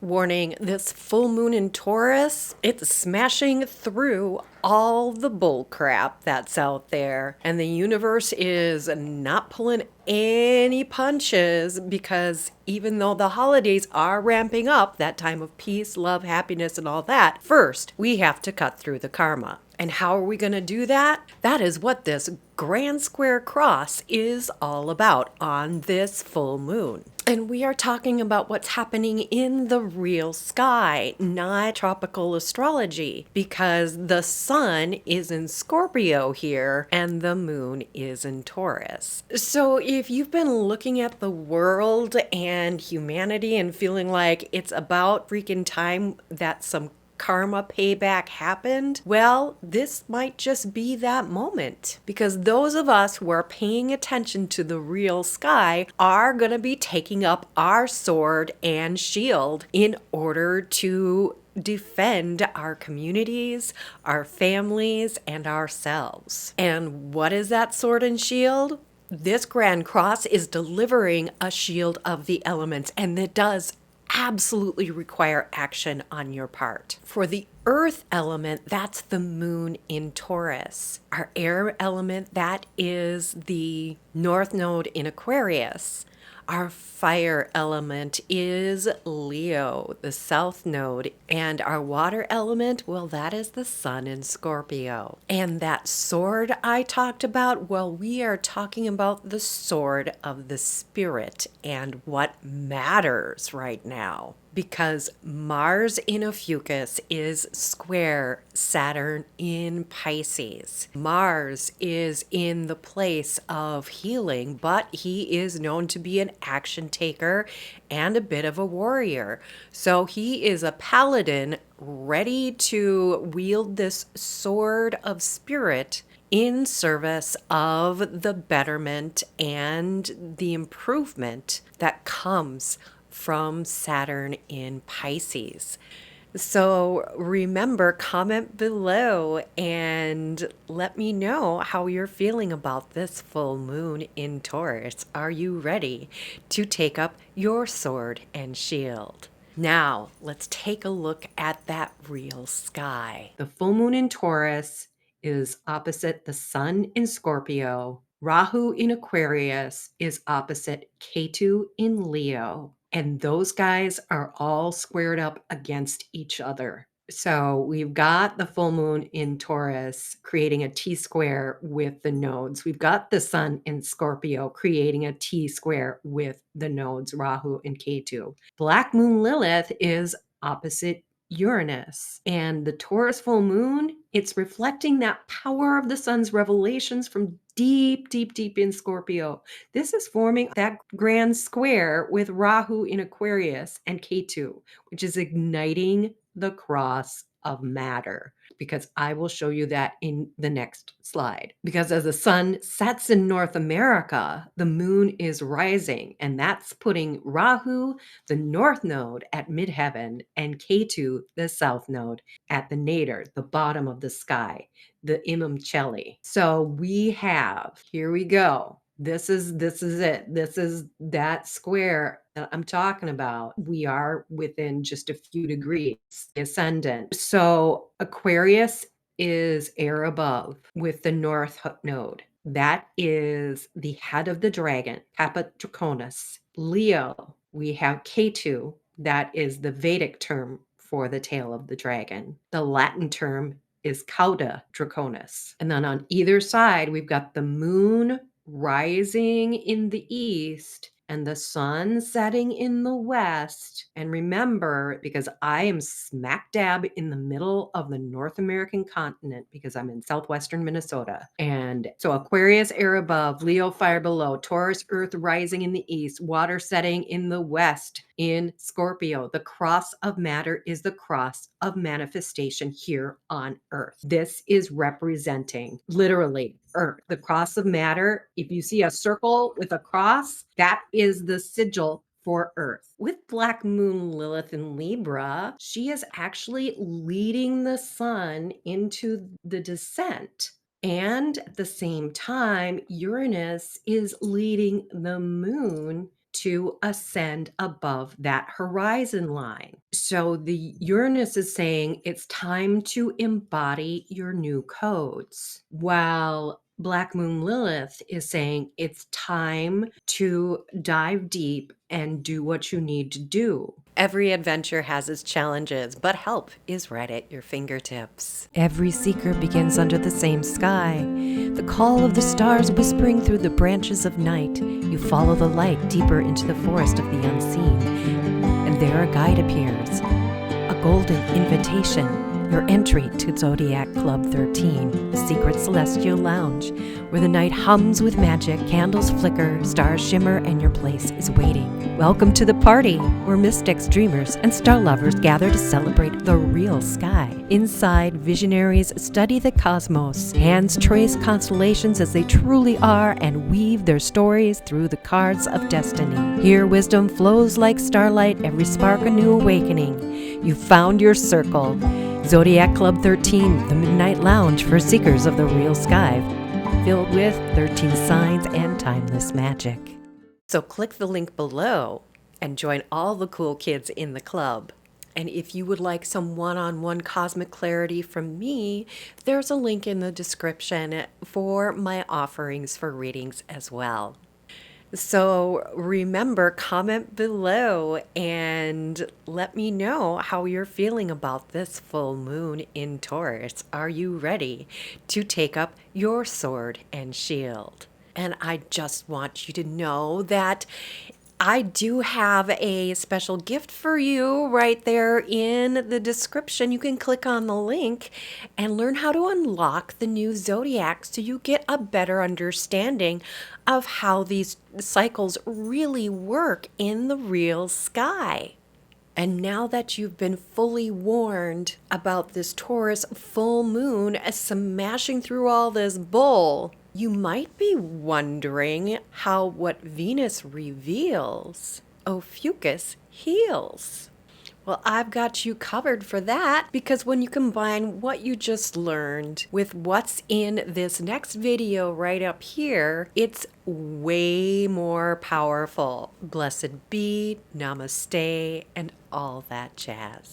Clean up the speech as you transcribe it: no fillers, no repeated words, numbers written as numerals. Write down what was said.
Warning, this full moon in Taurus, it's smashing through all the bull crap that's out there. And the universe is not pulling any punches because even though the holidays are ramping up, that time of peace, love, happiness, and all that, first we have to cut through the karma. And how are we going to do that? That is what this grand square cross is all about on this full moon. And we are talking about what's happening in the real sky, not tropical astrology, because the sun is in Scorpio here and the moon is in Taurus. So if you've been looking at the world and humanity and feeling like it's about freaking time that some karma payback happened, well, this might just be that moment. Because those of us who are paying attention to the real sky are going to be taking up our sword and shield in order to defend our communities, our families, and ourselves. And what is that sword and shield? This Grand Cross is delivering a shield of the elements, and it does absolutely require action on your part. For the earth element, that's the moon in Taurus. Our air element, that is the north node in Aquarius. Our fire element is Leo, the south node, and our water element, well, that is the sun in Scorpio. And that sword I talked about, well, we are talking about the sword of the spirit and what matters right now. Because Mars in Ophiuchus is square Saturn in Pisces. Mars is in the place of healing, but he is known to be an action taker and a bit of a warrior. So he is a paladin ready to wield this sword of spirit in service of the betterment and the improvement that comes from Saturn in Pisces. So remember, comment below and let me know how you're feeling about this full moon in Taurus. Are you ready to take up your sword and shield? Now, let's take a look at that real sky. The full moon in Taurus is opposite the sun in Scorpio. Rahu in Aquarius is opposite Ketu in Leo. And those guys are all squared up against each other. So we've got the full moon in Taurus creating a T square with the nodes. We've got the sun in Scorpio creating a T square with the nodes, Rahu and Ketu. Black moon Lilith is opposite Uranus. And the Taurus full moon, it's reflecting that power of the sun's revelations from deep, deep, deep in Scorpio. This is forming that grand square with Rahu in Aquarius and Ketu, which is igniting the cross of matter, because I will show you that in the next slide. Because as the sun sets in North America, the moon is rising, and that's putting Rahu, the north node, at midheaven, and Ketu, the south node, at the nadir, the bottom of the sky, the Imam Cheli. So we have, here we go. This is it. This is that square that I'm talking about. We are within just a few degrees ascendant. So Aquarius is air above with the north node. That is the head of the dragon, Kappa Draconis. Leo, we have Ketu. That is the Vedic term for the tail of the dragon. The Latin term is Cauda Draconis. And then on either side, we've got the moon rising in the east and the sun setting in the west. And remember, because I am smack dab in the middle of the North American continent, because I'm in southwestern Minnesota. And so Aquarius air above, Leo fire below, Taurus earth rising in the east, water setting in the west in Scorpio. The cross of matter is the cross of manifestation here on earth. This is representing literally earth. The cross of matter, if you see a circle with a cross, that is the sigil for Earth. With Black Moon Lilith in Libra, she is actually leading the sun into the descent. And at the same time, Uranus is leading the moon to ascend above that horizon line. So the Uranus is saying it's time to embody your new codes, while Black Moon Lilith is saying it's time to dive deep and do what you need to do. Every adventure has its challenges, but help is right at your fingertips. Every seeker begins under the same sky. The call of the stars whispering through the branches of night. You follow the light deeper into the forest of the unseen, and there a guide appears. A golden invitation. Your entry to Zodiac Club 13, a secret celestial lounge, where the night hums with magic, candles flicker, stars shimmer, and your place is waiting. Welcome to the party, where mystics, dreamers, and star lovers gather to celebrate the real sky. Inside, visionaries study the cosmos, hands trace constellations as they truly are, and weave their stories through the cards of destiny. Here, wisdom flows like starlight, every spark a new awakening. You found your circle. Zodiac Club 13, the Midnight Lounge for seekers of the real sky, filled with 13 signs and timeless magic. So click the link below and join all the cool kids in the club. And if you would like some one-on-one cosmic clarity from me, there's a link in the description for my offerings for readings as well. So remember, comment below and let me know how you're feeling about this full moon in Taurus. Are you ready to take up your sword and shield? And I just want you to know that I do have a special gift for you right there in the description. You can click on the link and learn how to unlock the new zodiac so you get a better understanding of how these cycles really work in the real sky. And now that you've been fully warned about this Taurus full moon smashing through all this bull, you might be wondering how what Venus reveals, Ophiuchus heals. Well, I've got you covered for that, because when you combine what you just learned with what's in this next video right up here, it's way more powerful. Blessed be, namaste, and all that jazz.